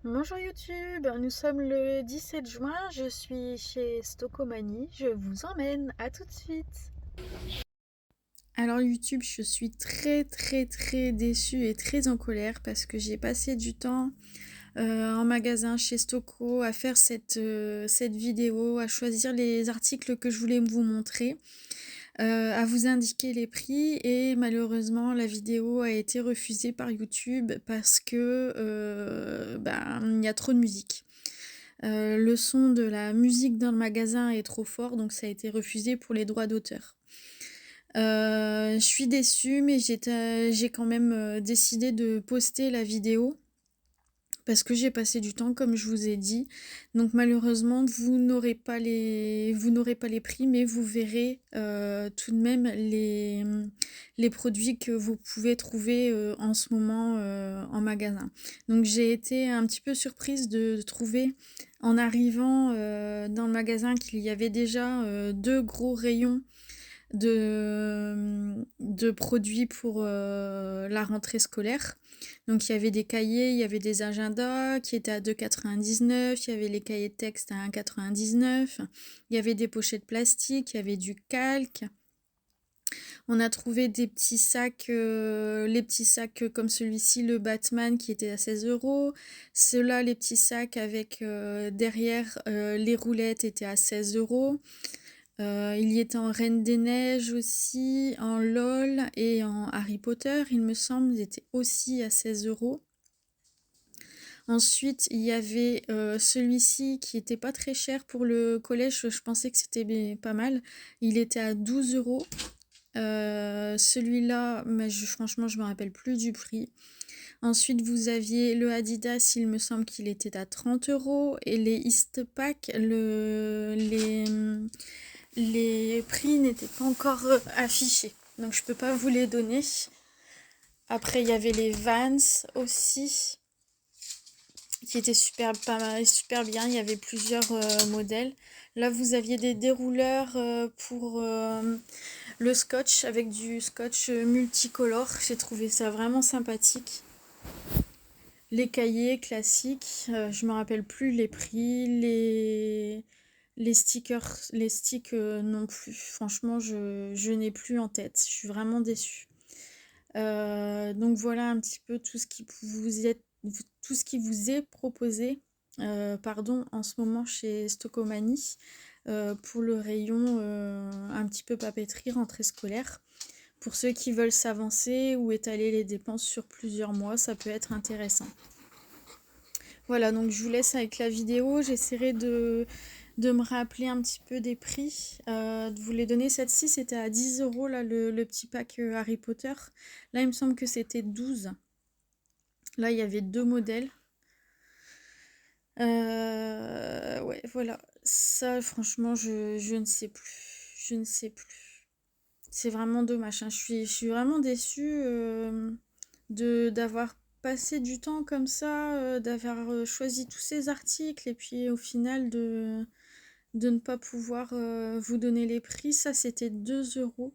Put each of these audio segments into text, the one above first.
Bonjour YouTube, nous sommes le 17 juin, je suis chez Stocomanie, je vous emmène, à tout de suite. Alors YouTube, je suis très déçue et très en colère parce que j'ai passé du temps en magasin chez Stoco à faire cette vidéo, à choisir les articles que je voulais vous montrer, à vous indiquer les prix et malheureusement la vidéo a été refusée par YouTube parce que il y a trop de musique. Le son de la musique dans le magasin est trop fort, donc ça a été refusé pour les droits d'auteur. Je suis déçue, mais j'ai quand même décidé de poster la vidéo parce que j'ai passé du temps, comme je vous ai dit. Donc malheureusement, vous n'aurez pas les prix, mais vous verrez tout de même les produits que vous pouvez trouver en ce moment en magasin. Donc j'ai été un petit peu surprise de trouver en arrivant dans le magasin qu'il y avait déjà deux gros rayons de produits pour la rentrée scolaire. Donc il y avait des cahiers, il y avait des agendas qui étaient à 2,99, il y avait les cahiers de texte à 1,99, il y avait des pochettes plastiques, il y avait du calque. On a trouvé des petits sacs, les petits sacs comme celui-ci, le Batman, qui était à 16 €. Ceux-là, les petits sacs avec derrière les roulettes, étaient à 16 €. Il y était en Reine des Neiges aussi, en LOL et en Harry Potter, il me semble, ils étaient aussi à 16 €. Ensuite, il y avait celui-ci qui était pas très cher pour le collège, je pensais que c'était pas mal. Il était à 12 €. Celui-là, mais franchement, je me rappelle plus du prix. Ensuite, vous aviez le Adidas, il me semble qu'il était à 30 € et les Eastpak, les prix n'étaient pas encore affichés, donc je peux pas vous les donner. Après, il y avait les Vans aussi, qui étaient super, pas mal, super bien. Il y avait plusieurs modèles. Là, vous aviez des dérouleurs pour le scotch, avec du scotch multicolore. J'ai trouvé ça vraiment sympathique. Les cahiers classiques, je me rappelle plus les prix, les stickers, les sticks non plus. Franchement, je n'ai plus en tête. Je suis vraiment déçue. Donc voilà un petit peu tout ce qui vous est proposé, pardon, en ce moment chez Stocomanie pour le rayon un petit peu papeterie rentrée scolaire. Pour ceux qui veulent s'avancer ou étaler les dépenses sur plusieurs mois, ça peut être intéressant. Voilà, donc je vous laisse avec la vidéo. J'essaierai de me rappeler un petit peu des prix, de vous les donner. Cette-ci, c'était à 10 € là, le petit pack Harry Potter. Là, il me semble que c'était 12. Là, il y avait deux modèles. Ouais, voilà. Ça, franchement, je ne sais plus. Je ne sais plus. C'est vraiment dommage, hein. Je suis vraiment déçue d'avoir passé du temps comme ça, d'avoir choisi tous ces articles et puis au final de ne pas pouvoir vous donner les prix. Ça, c'était 2 €.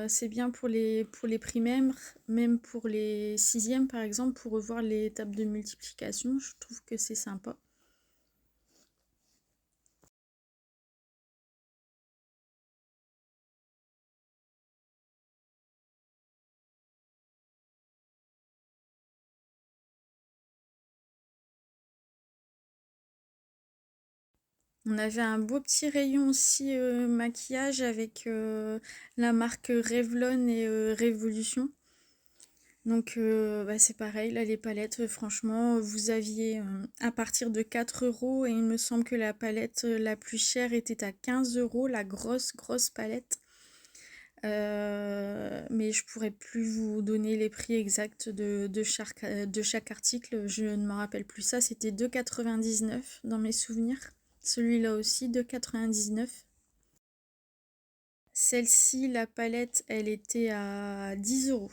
C'est bien pour les primaires, même pour les sixièmes par exemple, pour revoir les tables de multiplication. Je trouve que c'est sympa. On avait un beau petit rayon aussi maquillage avec la marque Revlon et Révolution. Donc c'est pareil, là les palettes, franchement, vous aviez à partir de 4 € et il me semble que la palette la plus chère était à 15 €, la grosse palette. Mais je pourrais plus vous donner les prix exacts de chaque article, je ne me rappelle plus ça, c'était 2,99 dans mes souvenirs. Celui-là aussi, 2,99. Celle-ci, la palette, elle était à 10 €.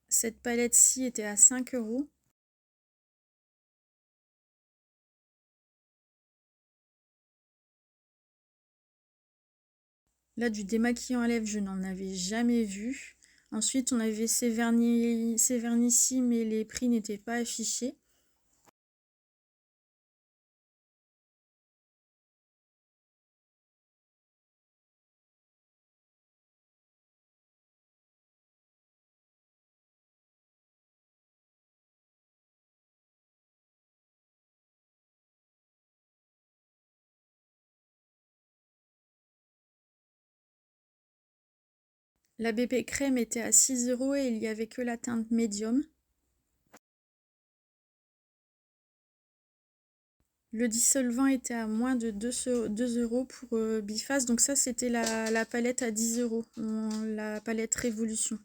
Cette palette-ci était à 5 €. Là, du démaquillant à lèvres, je n'en avais jamais vu. Ensuite, on avait ces vernis-ci, mais les prix n'étaient pas affichés. La bébé crème était à 6 € et il n'y avait que la teinte médium. Le dissolvant était à moins de 2 € pour Biface. Donc ça, c'était la palette à 10 €, la palette Révolution.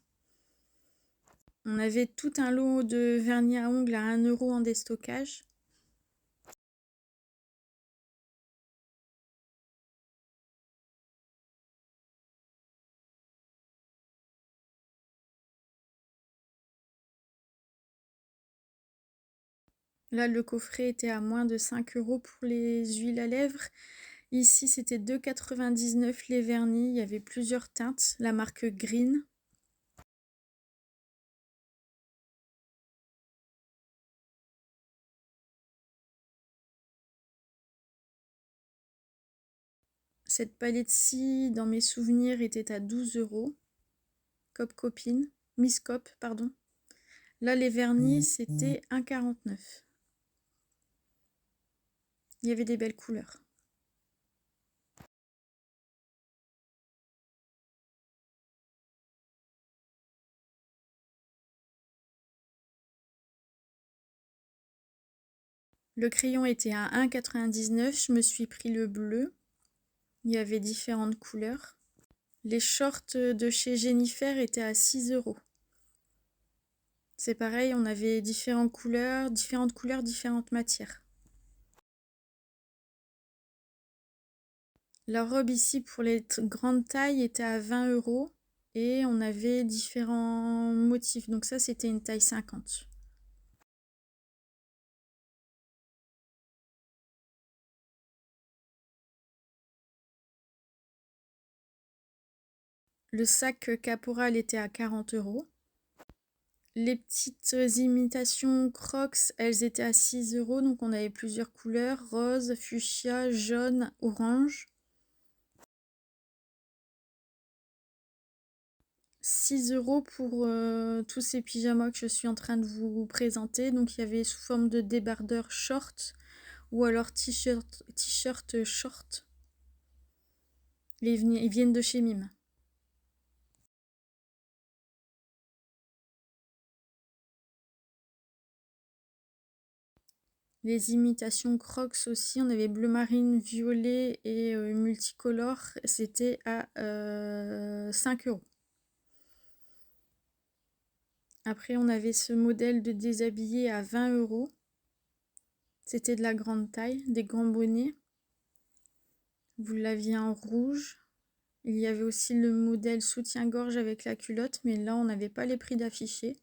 On avait tout un lot de vernis à ongles à 1 € en déstockage. Là, le coffret était à moins de 5 € pour les huiles à lèvres. Ici, c'était 2,99 € les vernis. Il y avait plusieurs teintes. La marque Green. Cette palette-ci, dans mes souvenirs, était à 12 €. Cop Copine. Miss Cop, pardon. Là, les vernis, c'était 1,49 €. Il y avait des belles couleurs. Le crayon était à 1,99 €. Je me suis pris le bleu. Il y avait différentes couleurs. Les shorts de chez Jennifer étaient à 6 €. C'est pareil, on avait différentes couleurs, différentes matières. La robe ici pour les grandes tailles était à 20 € et on avait différents motifs. Donc ça, c'était une taille 50. Le sac Caporal était à 40 €. Les petites imitations Crocs, elles étaient à 6 €. Donc on avait plusieurs couleurs, rose, fuchsia, jaune, orange. 6 € pour tous ces pyjamas que je suis en train de vous présenter. Donc il y avait sous forme de débardeur short ou alors t-shirt short. Ils viennent de chez Mime. Les imitations Crocs aussi, on avait bleu marine, violet et multicolore. C'était à 5 €. Après, on avait ce modèle de déshabillé à 20 €. C'était de la grande taille, des grands bonnets. Vous l'aviez en rouge. Il y avait aussi le modèle soutien-gorge avec la culotte, mais là, on n'avait pas les prix d'afficher.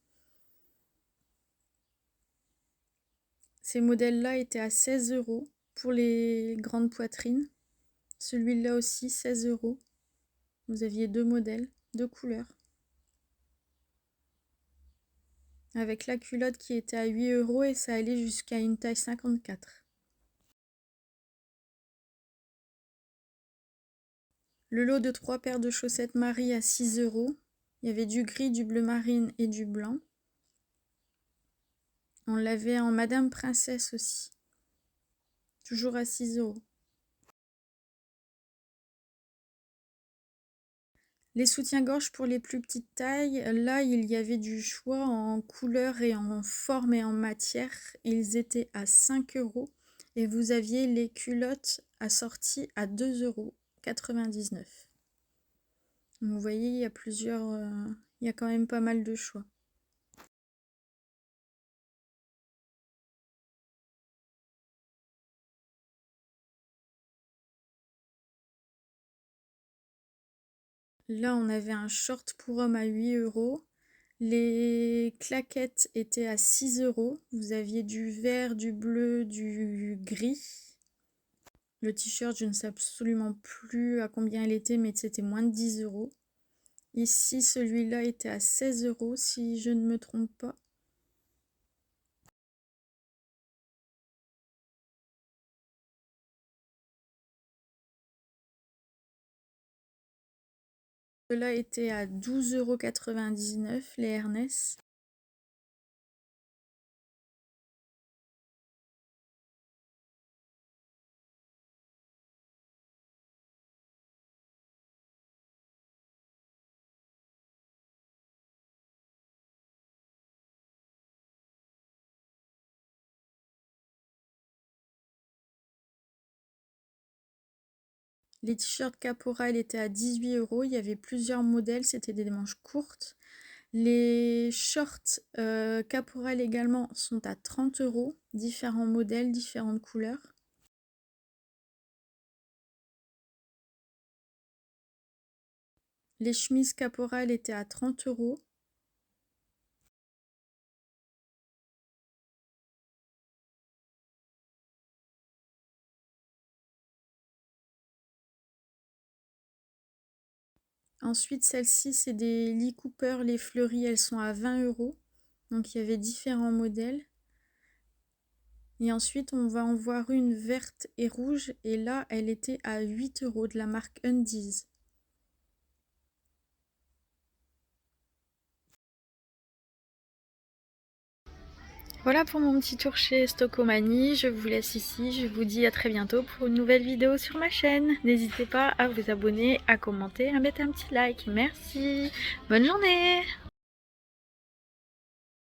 Ces modèles-là étaient à 16 € pour les grandes poitrines. Celui-là aussi, 16 €. Vous aviez deux modèles, deux couleurs. Avec la culotte qui était à 8 € et ça allait jusqu'à une taille 54. Le lot de 3 paires de chaussettes Marie à 6 €. Il y avait du gris, du bleu marine et du blanc. On l'avait en Madame Princesse aussi. Toujours à 6 €. Les soutiens-gorge pour les plus petites tailles, là il y avait du choix en couleur et en forme et en matière. Ils étaient à 5 € et vous aviez les culottes assorties à 2,99 €. Vous voyez, il y a il y a quand même pas mal de choix. Là, on avait un short pour homme à 8 €. Les claquettes étaient à 6 €. Vous aviez du vert, du bleu, du gris. Le t-shirt, je ne sais absolument plus à combien il était, mais c'était moins de 10 €. Ici, celui-là était à 16 € si je ne me trompe pas. Cela était à 12,99 € les Ernest. Les t-shirts Caporal étaient à 18 €. Il y avait plusieurs modèles, c'était des manches courtes. Les shorts Caporal également sont à 30 €. Différents modèles, différentes couleurs. Les chemises Caporal étaient à 30 €. Ensuite, celles-ci, c'est des Lee Cooper, les fleuries, elles sont à 20 €. Donc, il y avait différents modèles. Et ensuite, on va en voir une verte et rouge. Et là, elle était à 8 € de la marque Undies. Voilà pour mon petit tour chez Stockomanie. Je vous laisse ici. Je vous dis à très bientôt pour une nouvelle vidéo sur ma chaîne. N'hésitez pas à vous abonner, à commenter, à mettre un petit like. Merci. Bonne journée.